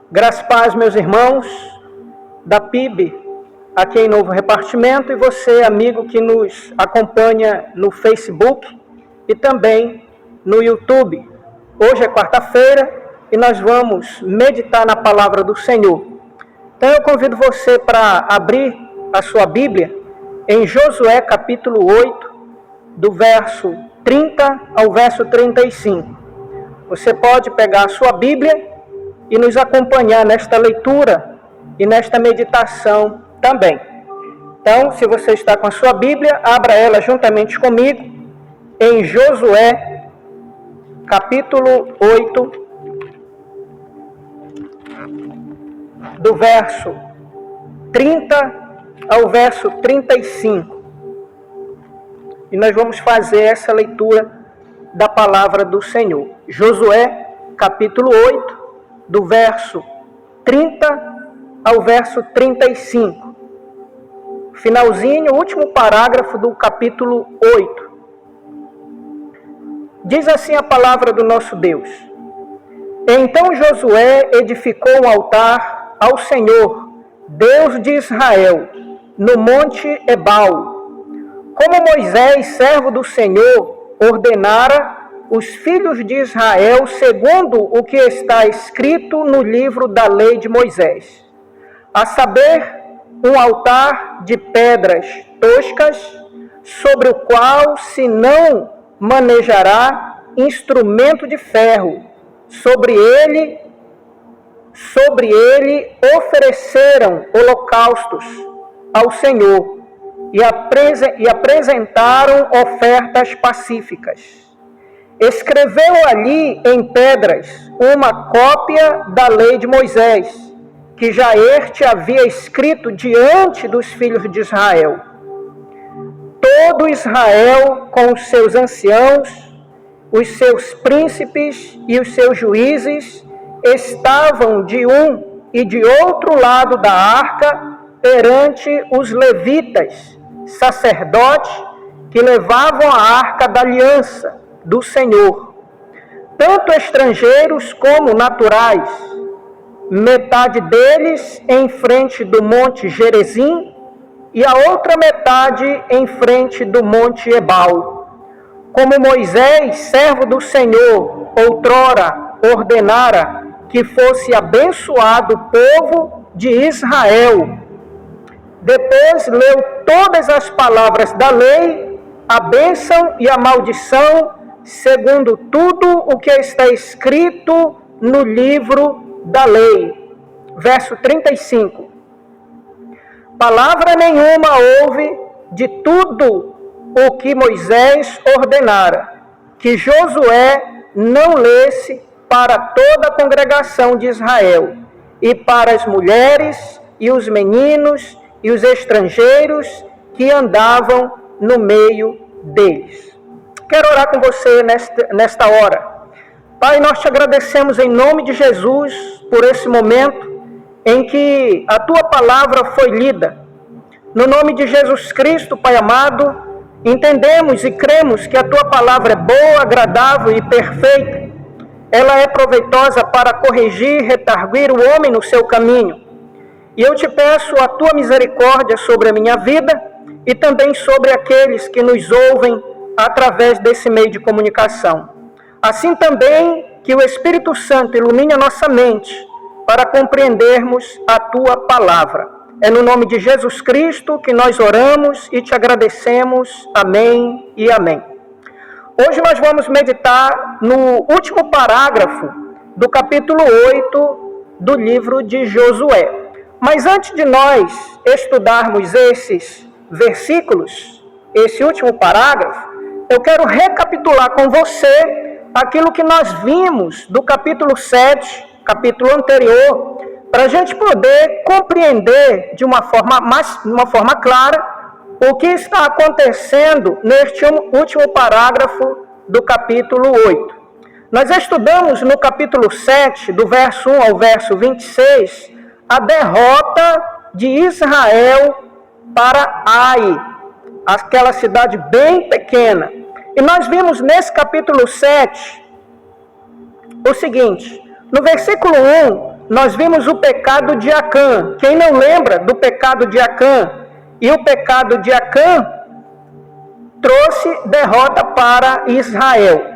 Graças e paz, meus irmãos da PIB, aqui em Novo Repartimento, e você, amigo que nos acompanha no Facebook e também no YouTube. Hoje é quarta-feira e nós vamos meditar na palavra do Senhor. Então eu convido você para abrir a sua Bíblia em Josué capítulo 8, do verso 30 ao verso 35. Você pode pegar a sua Bíblia e nos acompanhar nesta leitura e nesta meditação também. Então, se você está com a sua Bíblia, abra ela juntamente comigo em Josué, capítulo 8, do verso 30 ao verso 35. E nós vamos fazer essa leitura da palavra do Senhor. Josué, capítulo 8, do verso 30 ao verso 35. Finalzinho, último parágrafo do capítulo 8. Diz assim a palavra do nosso Deus. Então Josué edificou um altar ao Senhor, Deus de Israel, no monte Ebal, como Moisés, servo do Senhor, ordenara os filhos de Israel segundo o que está escrito no livro da lei de Moisés, a saber, um altar de pedras toscas, sobre o qual se não manejará instrumento de ferro. Sobre ele ofereceram holocaustos ao Senhor e apresentaram ofertas pacíficas. Escreveu ali em pedras uma cópia da lei de Moisés, que Jair te havia escrito diante dos filhos de Israel. Todo Israel, com os seus anciãos, os seus príncipes e os seus juízes, estavam de um e de outro lado da arca perante os levitas, sacerdotes, que levavam a arca da aliança do Senhor, tanto estrangeiros como naturais, metade deles em frente do monte Gerizim e a outra metade em frente do monte Ebal. Como Moisés, servo do Senhor, outrora ordenara que fosse abençoado o povo de Israel. Depois leu todas as palavras da lei, a bênção e a maldição, segundo tudo o que está escrito no livro da lei. Verso 35. Palavra nenhuma houve de tudo o que Moisés ordenara, que Josué não lesse para toda a congregação de Israel, e para as mulheres, e os meninos, e os estrangeiros que andavam no meio deles. Quero orar com você nesta hora. Pai, nós te agradecemos em nome de Jesus por esse momento em que a tua palavra foi lida. No nome de Jesus Cristo, Pai amado, entendemos e cremos que a tua palavra é boa, agradável e perfeita. Ela é proveitosa para corrigir e redarguir o homem no seu caminho. E eu te peço a tua misericórdia sobre a minha vida e também sobre aqueles que nos ouvem através desse meio de comunicação. Assim também que o Espírito Santo ilumine a nossa mente para compreendermos a tua palavra. É no nome de Jesus Cristo que nós oramos e te agradecemos. Amém e amém. Hoje nós vamos meditar no último parágrafo do capítulo 8 do livro de Josué. Mas antes de nós estudarmos esses versículos, esse último parágrafo, eu quero recapitular com você aquilo que nós vimos do capítulo 7, capítulo anterior, para a gente poder compreender de uma forma clara o que está acontecendo neste último parágrafo do capítulo 8. Nós estudamos no capítulo 7, do verso 1 ao verso 26, a derrota de Israel para Ai, aquela cidade bem pequena. E nós vimos nesse capítulo 7 o seguinte: no versículo 1, nós vimos o pecado de Acã. Quem não lembra do pecado de Acã? E o pecado de Acã trouxe derrota para Israel.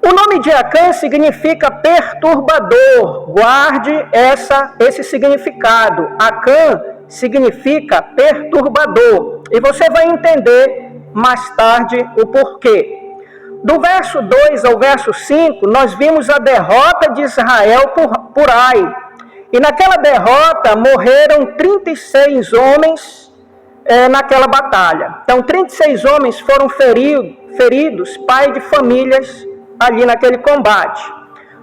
O nome de Acã significa perturbador. Guarde esse significado. Acã significa perturbador. E você vai entender mais tarde o porquê. Do verso 2 ao verso 5, nós vimos a derrota de Israel por Ai. E naquela derrota morreram 36 homens naquela batalha. Então, 36 homens foram feridos, pai de famílias, ali naquele combate.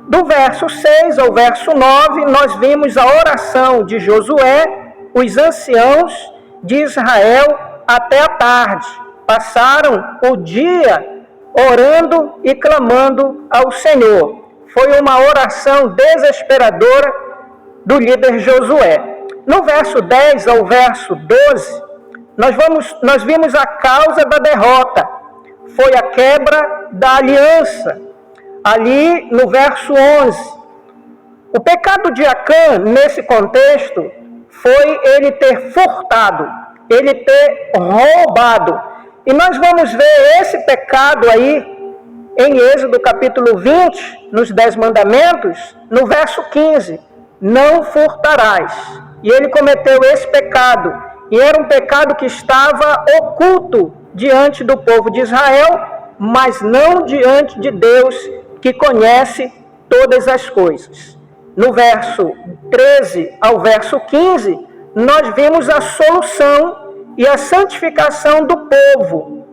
Do verso 6 ao verso 9, nós vimos a oração de Josué, os anciãos de Israel, até a tarde. Passaram o dia orando e clamando ao Senhor. Foi uma oração desesperadora do líder Josué. No verso 10 ao verso 12, nós vimos a causa da derrota. Foi a quebra da aliança. Ali no verso 11. O pecado de Acã, nesse contexto, foi ele ter furtado, ele ter roubado. E nós vamos ver esse pecado aí em Êxodo capítulo 20, nos 10 mandamentos, no verso 15. Não furtarás. E ele cometeu esse pecado. E era um pecado que estava oculto diante do povo de Israel, mas não diante de Deus, que conhece todas as coisas. No verso 13 ao verso 15, nós vimos a solução e a santificação do povo.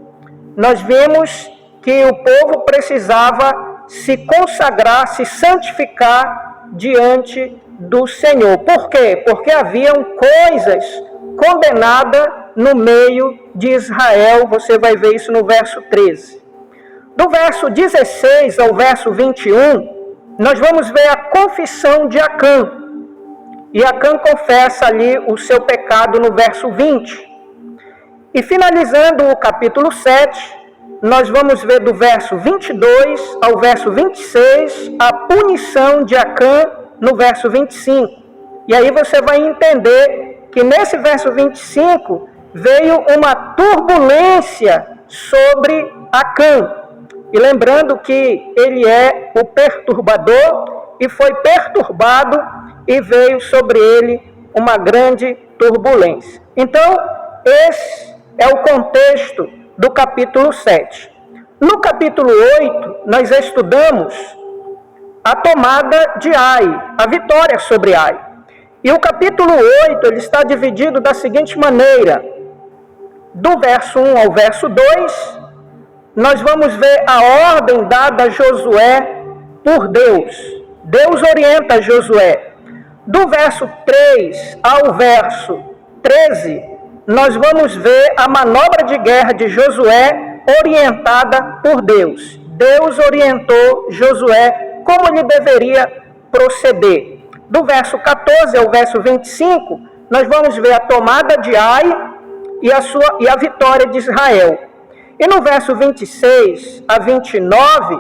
Nós vimos que o povo precisava se consagrar, se santificar diante do Senhor. Por quê? Porque haviam coisas condenadas no meio de Israel. Você vai ver isso no verso 13. Do verso 16 ao verso 21, nós vamos ver a confissão de Acã. E Acã confessa ali o seu pecado no verso 20. E finalizando o capítulo 7, nós vamos ver do verso 22 ao verso 26 a punição de Acã no verso 25. E aí você vai entender que nesse verso 25 veio uma turbulência sobre Acã. E lembrando que ele é o perturbador e foi perturbado e veio sobre ele uma grande turbulência. Então, esse é o contexto do capítulo 7. No capítulo 8, nós estudamos a tomada de Ai, a vitória sobre Ai. E o capítulo 8 ele está dividido da seguinte maneira. Do verso 1 ao verso 2, nós vamos ver a ordem dada a Josué por Deus. Deus orienta Josué. Do verso 3 ao verso 13, nós vamos ver a manobra de guerra de Josué orientada por Deus. Deus orientou Josué como ele deveria proceder. Do verso 14 ao verso 25, nós vamos ver a tomada de Ai e a vitória de Israel. E no verso 26 a 29,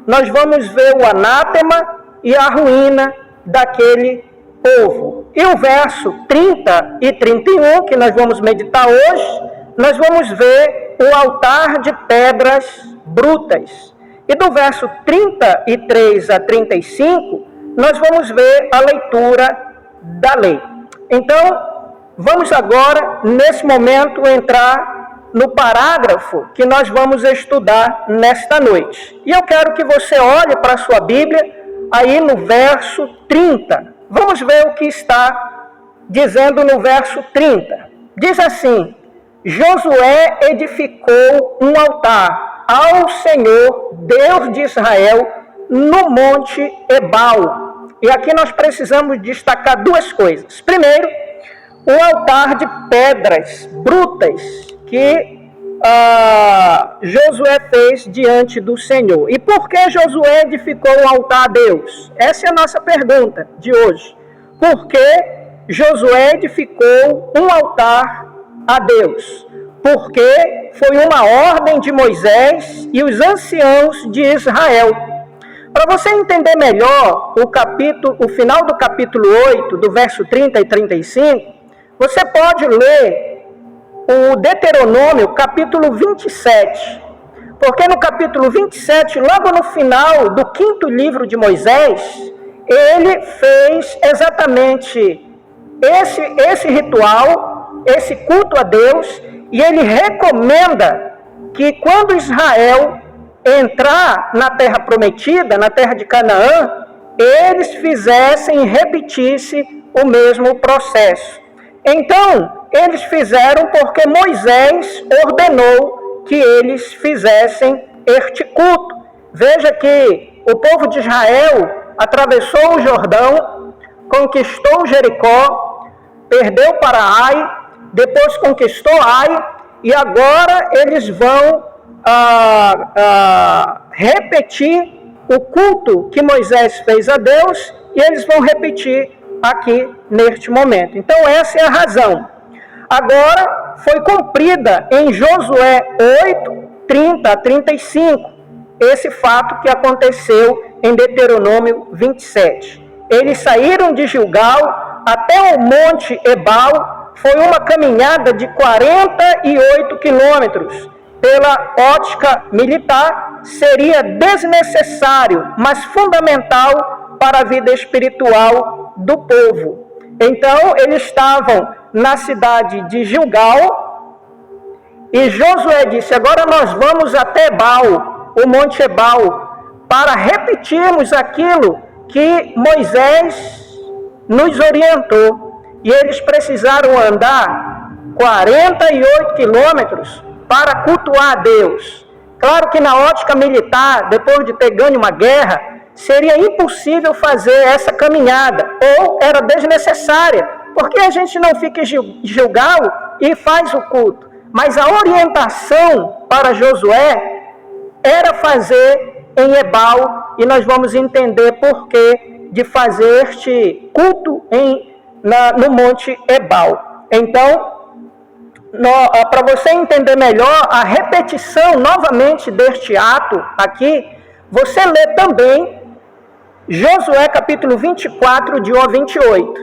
nós vamos ver o anátema e a ruína daquele povo. E o verso 30 e 31, que nós vamos meditar hoje, nós vamos ver o altar de pedras brutas. E do verso 33 a 35, nós vamos ver a leitura da lei. Então, vamos agora, nesse momento, entrar no parágrafo que nós vamos estudar nesta noite. E eu quero que você olhe para a sua Bíblia, aí no verso 30. Vamos ver o que está dizendo no verso 30. Diz assim: Josué edificou um altar ao Senhor, Deus de Israel, no monte Ebal. E aqui nós precisamos destacar duas coisas. Primeiro, o altar de pedras brutas que Josué fez diante do Senhor. E por que Josué edificou um altar a Deus? Essa é a nossa pergunta de hoje. Por que Josué edificou um altar a Deus? Porque foi uma ordem de Moisés e os anciãos de Israel. Para você entender melhor o final do capítulo 8, do verso 30 e 35, você pode ler o Deuteronômio, capítulo 27. Porque no capítulo 27, logo no final do 5º livro de Moisés, ele fez exatamente esse ritual, esse culto a Deus, e ele recomenda que quando Israel entrar na terra prometida, na terra de Canaã, eles fizessem e repetissem o mesmo processo. Então, eles fizeram porque Moisés ordenou que eles fizessem este culto. Veja que o povo de Israel atravessou o Jordão, conquistou Jericó, perdeu para Ai, depois conquistou Ai, e agora eles vão repetir o culto que Moisés fez a Deus, e eles vão repetir aqui neste momento. Então essa é a razão. Agora foi cumprida em Josué 8, 30 a 35, esse fato que aconteceu em Deuteronômio 27. Eles saíram de Gilgal até o Monte Ebal, foi uma caminhada de 48 quilômetros. Pela ótica militar, seria desnecessário, mas fundamental para a vida espiritual do povo. Então, eles estavam na cidade de Gilgal, e Josué disse: agora nós vamos até Ebal, o Monte Ebal, para repetirmos aquilo que Moisés nos orientou. E eles precisaram andar 48 quilômetros para cultuar a Deus. Claro que na ótica militar, depois de ter ganho uma guerra, seria impossível fazer essa caminhada, ou era desnecessária, porque a gente não fica em Gilgal e faz o culto. Mas a orientação para Josué era fazer em Ebal, e nós vamos entender por que de fazer este culto no Monte Ebal. Então, para você entender melhor a repetição novamente deste ato aqui, você lê também Josué capítulo 24, de 1 a 28.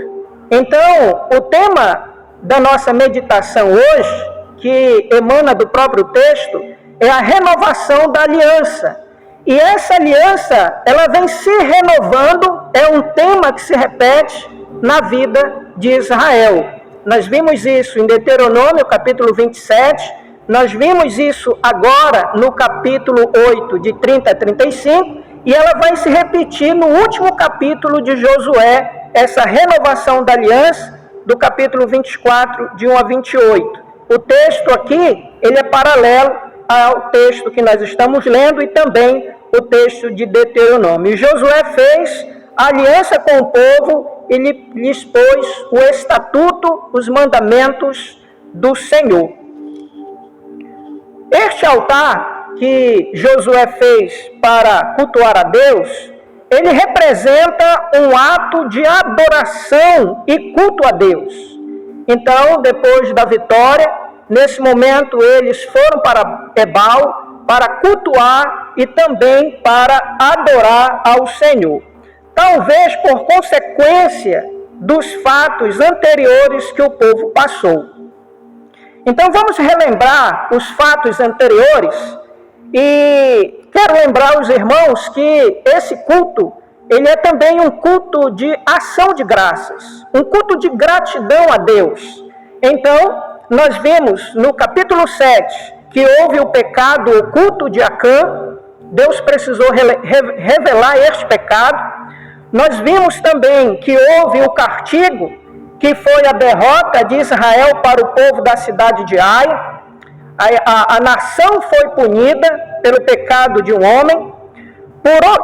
Então, o tema da nossa meditação hoje, que emana do próprio texto, é a renovação da aliança. E essa aliança, ela vem se renovando, é um tema que se repete na vida de Israel. Nós vimos isso em Deuteronômio, capítulo 27, nós vimos isso agora no capítulo 8, de 30 a 35, e ela vai se repetir no último capítulo de Josué, essa renovação da aliança, do capítulo 24, de 1 a 28. O texto aqui, ele é paralelo ao texto que nós estamos lendo e também o texto de Deuteronômio. E Josué fez aliança com o povo e lhes pôs o estatuto, os mandamentos do Senhor. Este altar que Josué fez para cultuar a Deus, ele representa um ato de adoração e culto a Deus. Então, depois da vitória, nesse momento eles foram para Ebal para cultuar e também para adorar ao Senhor. Talvez por consequência dos fatos anteriores que o povo passou. Então vamos relembrar os fatos anteriores e quero lembrar os irmãos que esse culto, ele é também um culto de ação de graças, um culto de gratidão a Deus. Então, nós vimos no capítulo 7 que houve o pecado oculto de Acã, Deus precisou revelar este pecado. Nós vimos também que houve o castigo, que foi a derrota de Israel para o povo da cidade de Ai. A nação foi punida pelo pecado de um homem.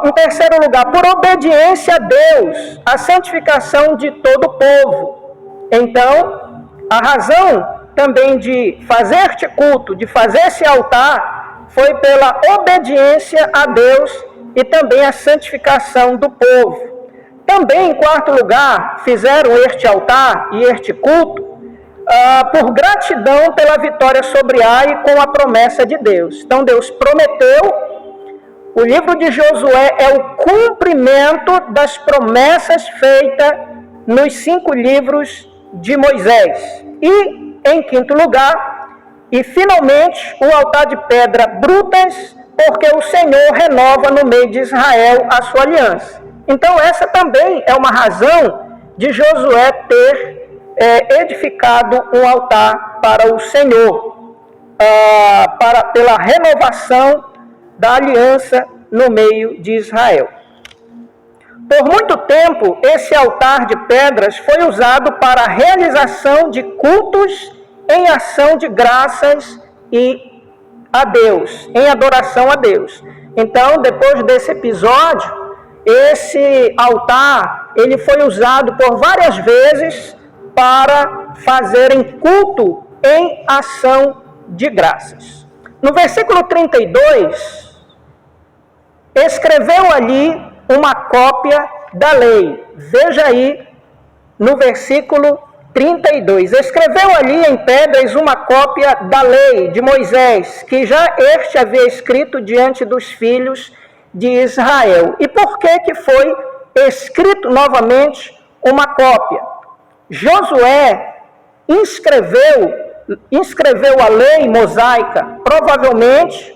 Em terceiro lugar, por obediência a Deus, a santificação de todo o povo. Então, a razão também de fazer este culto, de fazer esse altar, foi pela obediência a Deus e também a santificação do povo. Também, em quarto lugar, fizeram este altar e este culto por gratidão pela vitória sobre Ai com a promessa de Deus. Então, Deus prometeu O livro de Josué é o cumprimento das promessas feitas nos 5 livros de Moisés. E, em quinto lugar, e finalmente, o altar de pedra brutas, porque o Senhor renova no meio de Israel a sua aliança. Então, essa também é uma razão de Josué ter edificado um altar para o Senhor, pela renovação da aliança no meio de Israel. Por muito tempo, esse altar de pedras foi usado para a realização de cultos em ação de graças a Deus, em adoração a Deus. Então, depois desse episódio, esse altar ele foi usado por várias vezes para fazerem culto em ação de graças. No versículo 32, escreveu ali uma cópia da lei. Veja aí no versículo 32. Escreveu ali em pedras uma cópia da lei de Moisés, que já este havia escrito diante dos filhos de Israel. E por que foi escrito novamente uma cópia? Josué inscreveu a lei mosaica, provavelmente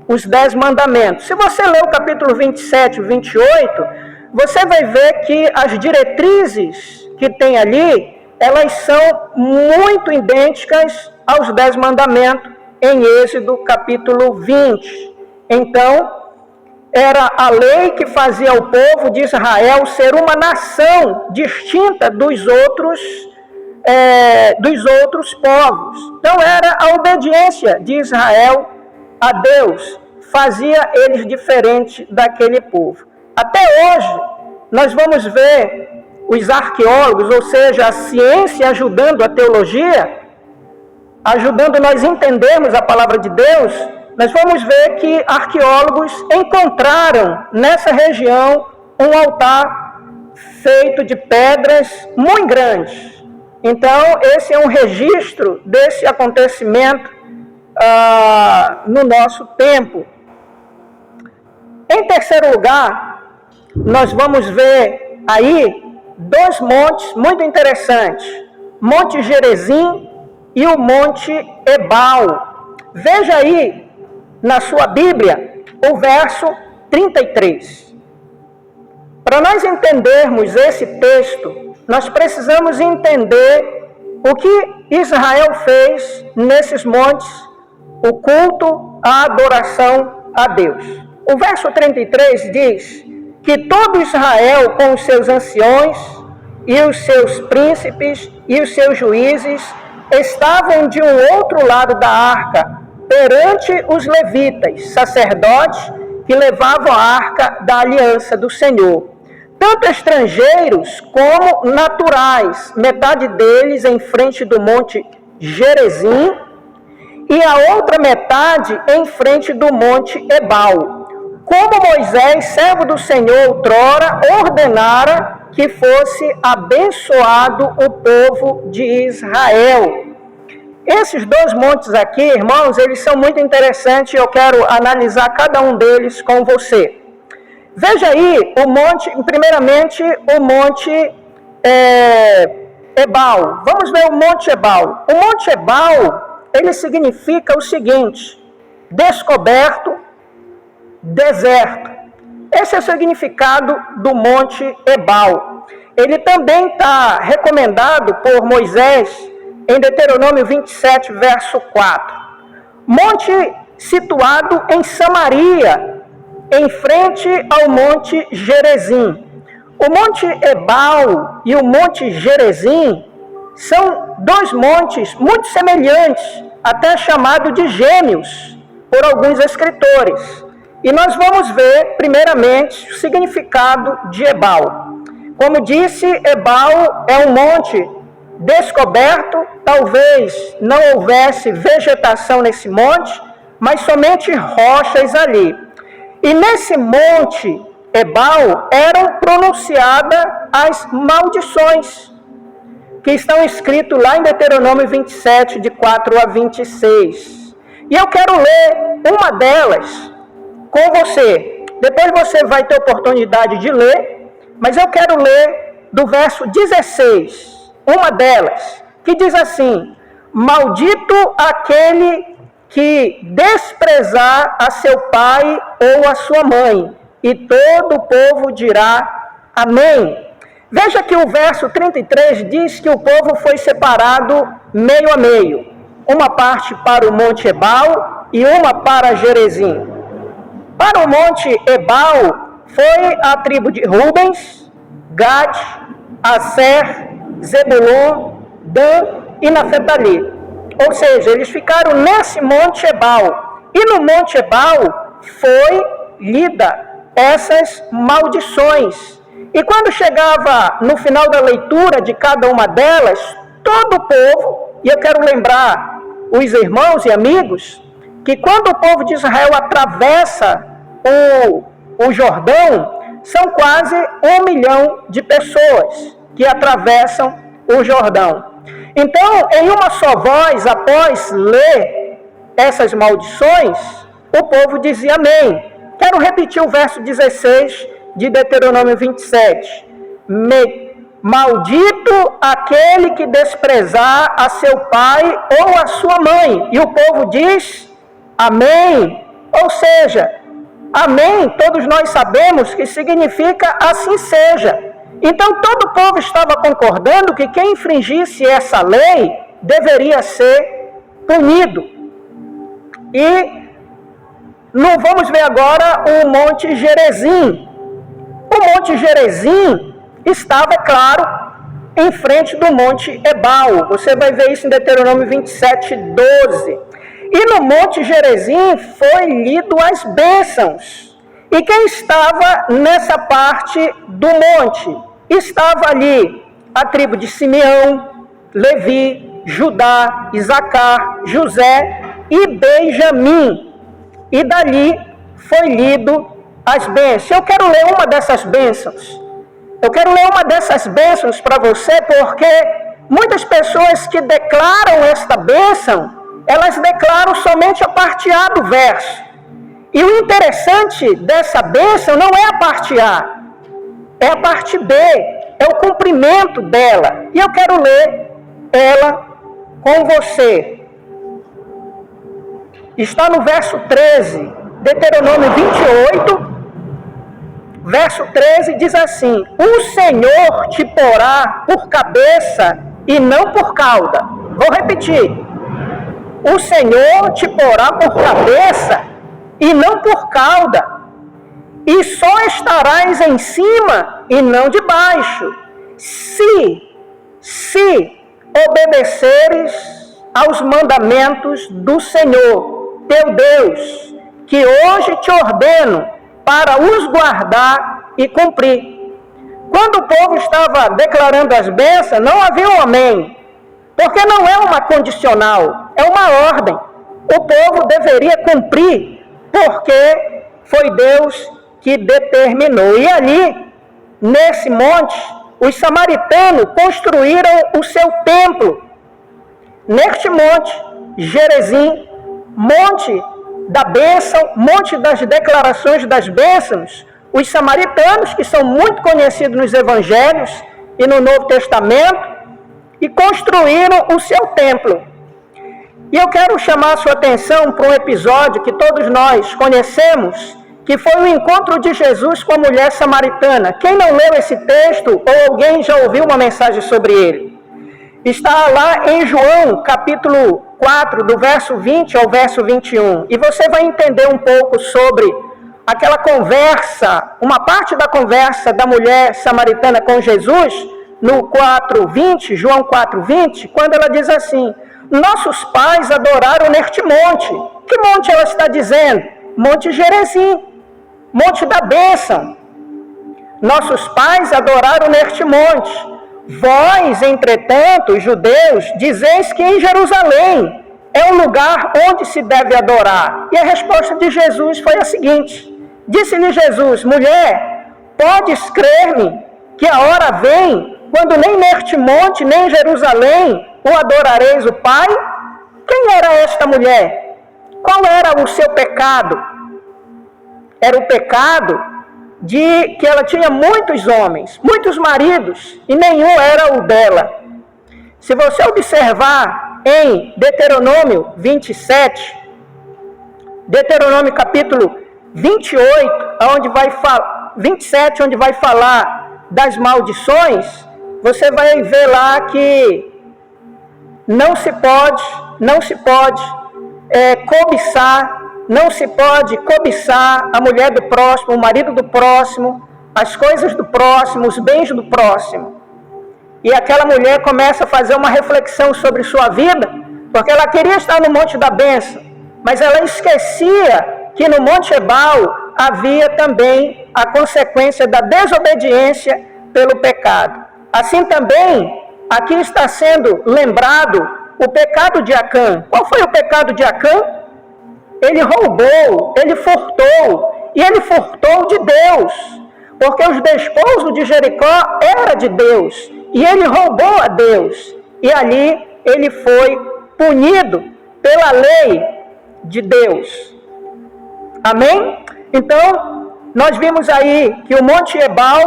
os 10 mandamentos. Se você ler o capítulo 27 e 28, você vai ver que as diretrizes que tem ali, elas são muito idênticas aos 10 mandamentos em Êxodo capítulo 20. Então, era a lei que fazia o povo de Israel ser uma nação distinta dos outros povos. Então, era a obediência de Israel a Deus, fazia eles diferentes daquele povo. Até hoje, nós vamos ver os arqueólogos, ou seja, a ciência ajudando a teologia, ajudando nós a entendermos a palavra de Deus. Nós vamos ver que arqueólogos encontraram nessa região um altar feito de pedras muito grandes. Então, esse é um registro desse acontecimento no nosso tempo. Em terceiro lugar, nós vamos ver aí 2 montes muito interessantes. Monte Gerizim e o Monte Ebal. Veja aí na sua Bíblia o verso 33. Para nós entendermos esse texto, nós precisamos entender o que Israel fez nesses montes, o culto, a adoração a Deus. O verso 33 diz que todo Israel, com os seus anciões e os seus príncipes e os seus juízes, estavam de um outro lado da arca, perante os levitas, sacerdotes, que levavam a arca da aliança do Senhor. Tanto estrangeiros como naturais, metade deles em frente do Monte Gerizim, e a outra metade em frente do Monte Ebal. Como Moisés, servo do Senhor, outrora ordenara que fosse abençoado o povo de Israel. Esses 2 montes aqui, irmãos, eles são muito interessantes e eu quero analisar cada um deles com você. Veja aí, primeiramente o Monte Ebal. Vamos ver o Monte Ebal. O Monte Ebal, ele significa o seguinte: descoberto, deserto. Esse é o significado do Monte Ebal. Ele também está recomendado por Moisés em Deuteronômio 27, verso 4. Monte situado em Samaria, em frente ao Monte Gerizim. O Monte Ebal e o Monte Gerizim são 2 montes muito semelhantes, até chamado de gêmeos por alguns escritores. E nós vamos ver, primeiramente, o significado de Ebal. Como disse, Ebal é um monte descoberto, talvez não houvesse vegetação nesse monte, mas somente rochas ali. E nesse monte Ebal eram pronunciadas as maldições, que estão escritas lá em Deuteronômio 27, de 4 a 26. E eu quero ler uma delas com você. Depois você vai ter oportunidade de ler, mas eu quero ler do verso 16, uma delas, que diz assim: maldito aquele que desprezar a seu pai ou a sua mãe, e todo o povo dirá amém. Veja que o verso 33 diz que o povo foi separado meio a meio. Uma parte para o Monte Ebal e uma para Gerizim. Para o Monte Ebal foi a tribo de Rubens, Gad, Aser, Zebulon, Dan e Naftali. Ou seja, eles ficaram nesse Monte Ebal. E no Monte Ebal foi lida essas maldições. E quando chegava no final da leitura de cada uma delas, todo o povo, e eu quero lembrar os irmãos e amigos, que quando o povo de Israel atravessa o Jordão, são quase 1 milhão de pessoas que atravessam o Jordão. Então, em uma só voz, após ler essas maldições, o povo dizia amém. Quero repetir o verso 16 de Deuteronômio 27. Maldito aquele que desprezar a seu pai ou a sua mãe. E o povo diz amém. Ou seja, amém, todos nós sabemos que significa assim seja. Então todo o povo estava concordando que quem infringisse essa lei deveria ser punido. E vamos ver agora o Monte Gerizim. O Monte Gerizim estava, claro, em frente do Monte Ebal. Você vai ver isso em Deuteronômio 27, 12. E no Monte Gerizim foi lido as bênçãos. E quem estava nessa parte do monte? Estava ali a tribo de Simeão, Levi, Judá, Isacar, José e Benjamim. E dali foi lido as bênçãos. Eu quero ler uma dessas bênçãos. Eu quero ler uma dessas bênçãos para você, porque muitas pessoas que declaram esta bênção, elas declaram somente a parte A do verso. E o interessante dessa bênção não é a parte A, é a parte B, é o cumprimento dela. E eu quero ler ela com você. Está no verso 13, Deuteronômio 28, verso 13 diz assim: o Senhor te porá por cabeça e não por cauda. Vou repetir. O Senhor te porá por cabeça e não por cauda, e só estarás em cima e não debaixo, se obedeceres aos mandamentos do Senhor, teu Deus, que hoje te ordeno para os guardar e cumprir. Quando o povo estava declarando as bênçãos, não havia um amém, porque não é uma condicional, é uma ordem. O povo deveria cumprir, porque foi Deus que determinou. E ali, nesse monte, os samaritanos construíram o seu templo. Neste monte, Gerizim, monte da bênção, monte das declarações das bênçãos, os samaritanos, que são muito conhecidos nos evangelhos e no Novo Testamento, e construíram o seu templo. E eu quero chamar a sua atenção para um episódio que todos nós conhecemos, que foi o encontro de Jesus com a mulher samaritana. Quem não leu esse texto, ou alguém já ouviu uma mensagem sobre ele? Está lá em João, capítulo 4, do verso 20 ao verso 21. E você vai entender um pouco sobre aquela conversa, uma parte da conversa da mulher samaritana com Jesus, no 4:20, João 4:20, quando ela diz assim: nossos pais adoraram neste monte. Que monte ela está dizendo? Monte Gerizim, monte da bênção. Nossos pais adoraram neste monte. Vós, entretanto, os judeus, dizeis que em Jerusalém é um lugar onde se deve adorar. E a resposta de Jesus foi a seguinte: disse-lhe Jesus: mulher, podes crer-me que a hora vem quando nem neste monte, nem em Jerusalém, o adorareis o Pai? Quem era esta mulher? Qual era o seu pecado? era o pecado de que ela tinha muitos homens, muitos maridos, e nenhum era o dela. Se você observar em Deuteronômio 27, Deuteronômio capítulo 28, 27, onde vai falar das maldições, você vai ver lá que não se pode cobiçar, não se pode cobiçar a mulher do próximo, o marido do próximo, as coisas do próximo, os bens do próximo. E aquela mulher começa a fazer uma reflexão sobre sua vida, porque ela queria estar no Monte da Bênção, mas ela esquecia que no Monte Ebal havia também a consequência da desobediência pelo pecado. Assim também, aqui está sendo lembrado o pecado de Acã. Qual foi o pecado de Acã? Ele roubou, ele furtou, e ele furtou de Deus, porque os despojos de Jericó eram de Deus, e ele roubou a Deus, e ali ele foi punido pela lei de Deus. Amém? Então, nós vimos aí que o Monte Ebal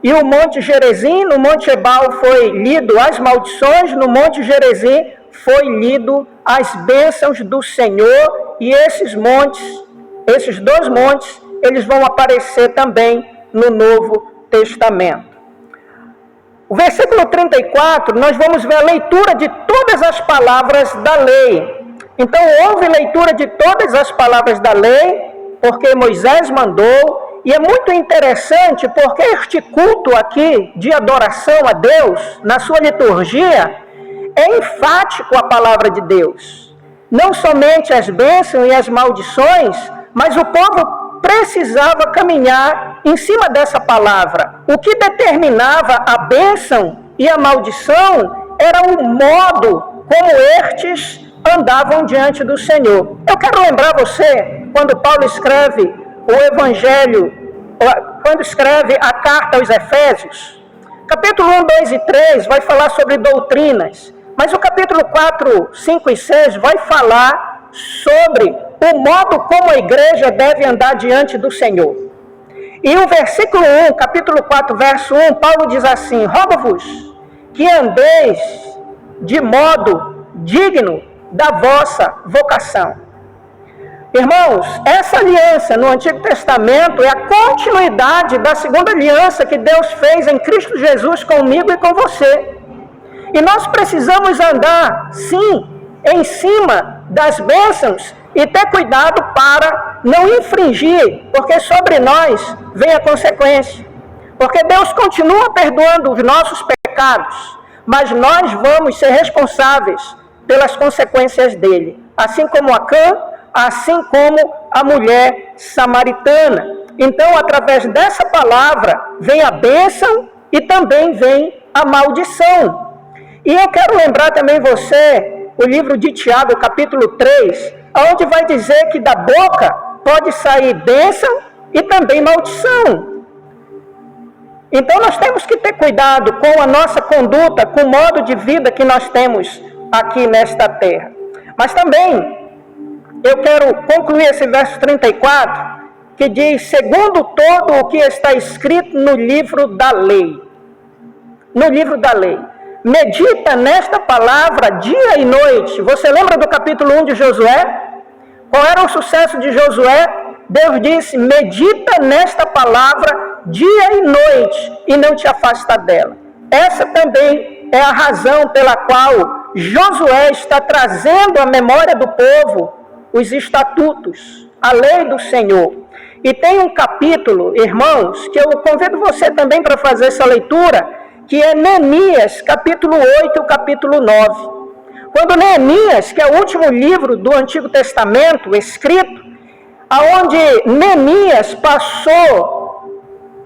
e o Monte Gerizim, no Monte Ebal foi lido as maldições, no Monte Gerizim foi lido as bênçãos do Senhor, e esses dois montes, eles vão aparecer também no Novo Testamento. O versículo 34, nós vamos ver a leitura de todas as palavras da lei. Então, houve leitura de todas as palavras da lei, porque Moisés mandou, e é muito interessante, porque este culto aqui de adoração a Deus, na sua liturgia, é enfático a palavra de Deus. Não somente as bênçãos e as maldições, mas o povo precisava caminhar em cima dessa palavra. O que determinava a bênção e a maldição era o modo como estes andavam diante do Senhor. Eu quero lembrar você, quando Paulo escreve o Evangelho, quando escreve a carta aos Efésios, capítulo 1, 2 e 3 vai falar sobre doutrinas, mas o capítulo 4, 5 e 6 vai falar sobre o modo como a igreja deve andar diante do Senhor. E o versículo 1, capítulo 4, verso 1, Paulo diz assim: rogo-vos que andeis de modo digno da vossa vocação. Irmãos, essa aliança no Antigo Testamento é a continuidade da segunda aliança que Deus fez em Cristo Jesus comigo e com você. E nós precisamos andar, sim, em cima das bênçãos e ter cuidado para não infringir, porque sobre nós vem a consequência. Porque Deus continua perdoando os nossos pecados, mas nós vamos ser responsáveis pelas consequências dele. Assim como Acã, assim como a mulher samaritana. Então, através dessa palavra, vem a bênção e também vem a maldição. E eu quero lembrar também você, o livro de Tiago, capítulo 3, onde vai dizer que da boca pode sair bênção e também maldição. Então nós temos que ter cuidado com a nossa conduta, com o modo de vida que nós temos aqui nesta terra. Mas também eu quero concluir esse verso 34, que diz: segundo todo o que está escrito no livro da lei. No livro da lei. Medita nesta palavra dia e noite. Você lembra do capítulo 1 de Josué? Qual era o sucesso de Josué? Deus disse: medita nesta palavra dia e noite e não te afasta dela. Essa também é a razão pela qual Josué está trazendo à memória do povo os estatutos, a lei do Senhor. E tem um capítulo, irmãos, que eu convido você também para fazer essa leitura, que é Neemias, capítulo 8 e capítulo 9. Quando Neemias, que é o último livro do Antigo Testamento escrito, aonde Neemias passou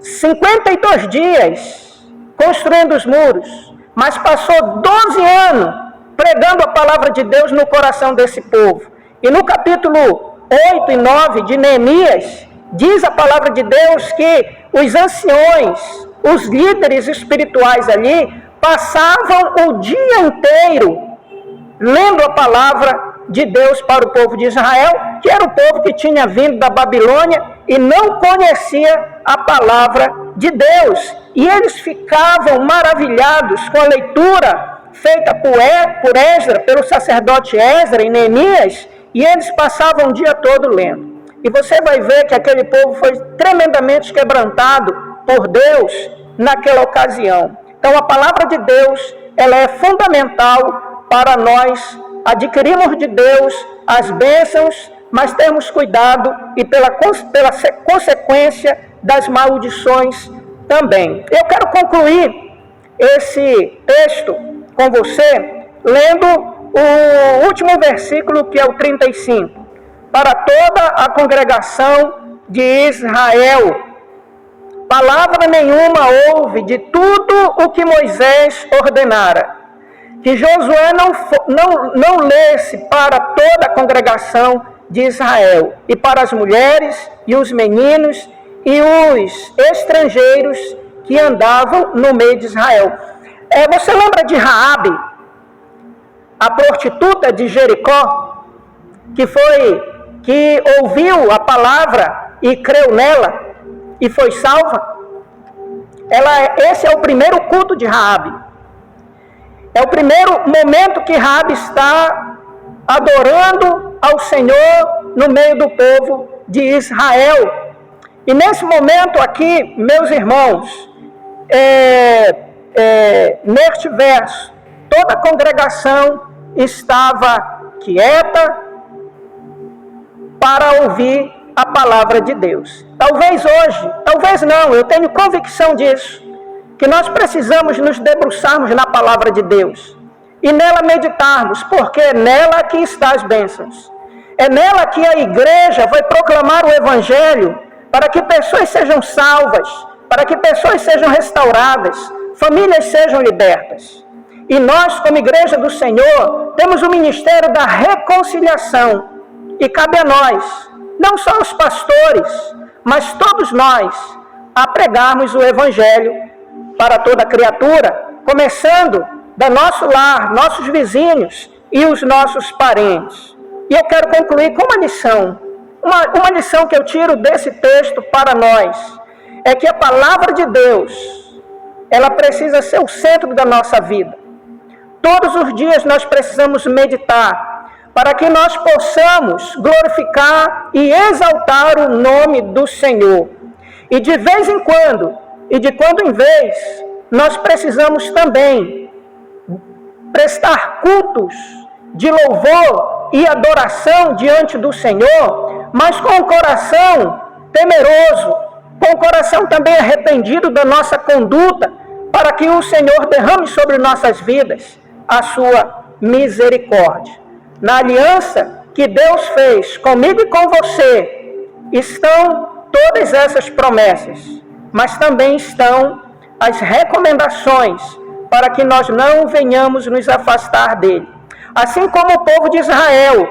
52 dias construindo os muros, mas passou 12 anos pregando a palavra de Deus no coração desse povo. E no capítulo 8 e 9 de Neemias, diz a palavra de Deus que os anciões, os líderes espirituais ali, passavam o dia inteiro lendo a palavra de Deus para o povo de Israel, que era o povo que tinha vindo da Babilônia e não conhecia a palavra de Deus. E eles ficavam maravilhados com a leitura feita por Esdra, pelo sacerdote Esdra e Neemias, e eles passavam o dia todo lendo. E você vai ver que aquele povo foi tremendamente quebrantado por Deus naquela ocasião. Então a palavra de Deus, ela é fundamental para nós adquirirmos de Deus as bênçãos, mas termos cuidado e pela consequência das maldições também. Eu quero concluir esse texto com você lendo o último versículo, que é o 35. Para toda a congregação de Israel, palavra nenhuma houve de tudo o que Moisés ordenara, que Josué não lesse para toda a congregação de Israel, e para as mulheres e os meninos e os estrangeiros que andavam no meio de Israel. Você lembra de Raabe, a prostituta de Jericó, que ouviu a palavra e creu nela e foi salva? Esse é o primeiro culto de Raabe. É o primeiro momento que Raabe está adorando ao Senhor no meio do povo de Israel. E nesse momento aqui, meus irmãos, neste verso, toda a congregação estava quieta para ouvir a palavra de Deus. Talvez hoje, talvez não, eu tenho convicção disso, que nós precisamos nos debruçarmos na palavra de Deus e nela meditarmos, porque é nela que está as bênçãos. É nela que a igreja vai proclamar o evangelho para que pessoas sejam salvas, para que pessoas sejam restauradas, famílias sejam libertas. E nós, como igreja do Senhor, temos o ministério da reconciliação. E cabe a nós, não só os pastores, mas todos nós, a pregarmos o evangelho para toda criatura, começando do nosso lar, nossos vizinhos e os nossos parentes. E eu quero concluir com uma lição. Uma lição que eu tiro desse texto para nós é que a palavra de Deus, ela precisa ser o centro da nossa vida. Todos os dias nós precisamos meditar para que nós possamos glorificar e exaltar o nome do Senhor. E de vez em quando, e de quando em vez, nós precisamos também prestar cultos de louvor e adoração diante do Senhor, mas com o coração temeroso, com o coração também arrependido da nossa conduta, para que o Senhor derrame sobre nossas vidas a sua misericórdia. Na aliança que Deus fez comigo e com você, estão todas essas promessas, mas também estão as recomendações para que nós não venhamos nos afastar dele. Assim como o povo de Israel,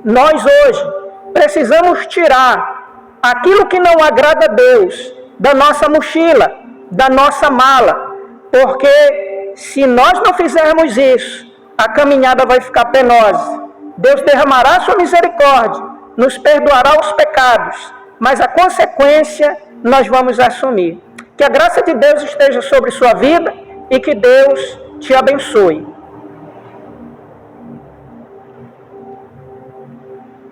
nós hoje precisamos tirar aquilo que não agrada a Deus da nossa mochila, da nossa mala, porque se nós não fizermos isso, a caminhada vai ficar penosa. Deus derramará sua misericórdia, nos perdoará os pecados, mas a consequência nós vamos assumir. Que a graça de Deus esteja sobre sua vida e que Deus te abençoe.